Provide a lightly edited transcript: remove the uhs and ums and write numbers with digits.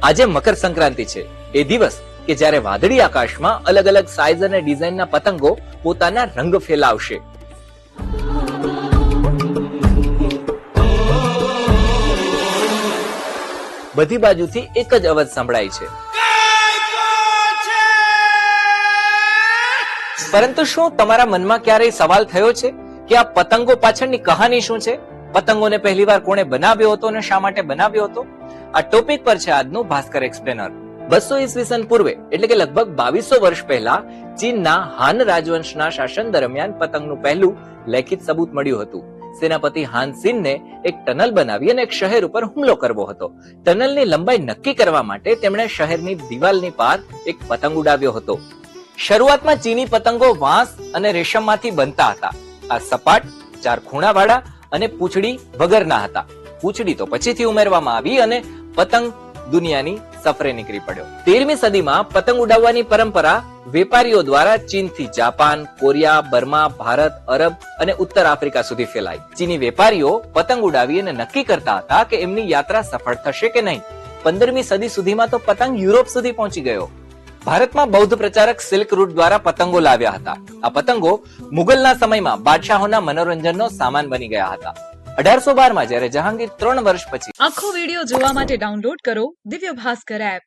આજે મકર સંક્રાંતિ છે, એ દિવસ કે જ્યારે વાદળી આકાશમાં અલગ અલગ સાઇઝ અને ડિઝાઇનના પતંગો પોતાના રંગ ફેલાવશે. બધી બાજુથી એક જ અવાજ સંભળાય છે. પરંતુ શું તમારા મનમાં ક્યારેય સવાલ થયો છે કે આ પતંગો પાછળની કહાની શું છે? પતંગોને પહેલીવાર કોણે બનાવ્યો હતો અને શા માટે બનાવ્યો હતો? આ ટોપિક પર છે આજનું ભાસ્કર એક્સપ્લેનર. 200 ઈસવીસન પૂર્વે એટલે કે લગભગ 2200 વર્ષ પહેલા ચીનના હાન રાજવંશના શાસન દરમિયાન પતંગનું પહેલું લેખિત સબૂત મળ્યું હતું. સેનાપતિ હાન સિનને એક ટનલ બનાવી અને એક શહેર ઉપર હુમલો કરવો હતો. ટનલની લંબાઈ નક્કી કરવા માટે તેમણે શહેરની દિવાલની પાર એક પતંગ ઉડાવ્યો હતો. શરૂઆતમાં ચીની પતંગો વાંસ અને રેશમમાંથી બનતા હતા. આ સપાટ, 4 ખૂણાવાળા અને પૂંછડી વગરના હતા. પૂંછડી તો પછીથી ઉમેરવામાં આવી અને પતંગ દુનિયાની સફરે નીકળી પડ્યો. 13મી સદીમાં પતંગ ઉડાવવાની પરંપરા વેપારીઓ દ્વારા ચીનથી જાપાન, કોરિયા, બર્મા, ભારત, અરબ અને ઉત્તર આફ્રિકા સુધી ફેલાઈ. ચીની વેપારીઓ પતંગ ઉડાવી અને નક્કી કરતા હતા કે એમની યાત્રા સફળ થશે કે નહીં. 15મી સદી સુધીમાં તો પતંગ યુરોપ સુધી પહોંચી ગયો. ભારતમાં બૌદ્ધ પ્રચારક સિલ્ક રૂટ દ્વારા પતંગો લાવ્યા હતા. આ પતંગો મુગલના સમયમાં બાદશાહોના મનોરંજનનો સામાન બની ગયા હતા. 1812માં જ્યારે જહાંગીર 3 વર્ષ પછી આખો વિડિયો જોવા માટે ડાઉનલોડ કરો દિવ્ય ભાસ્કર એપ.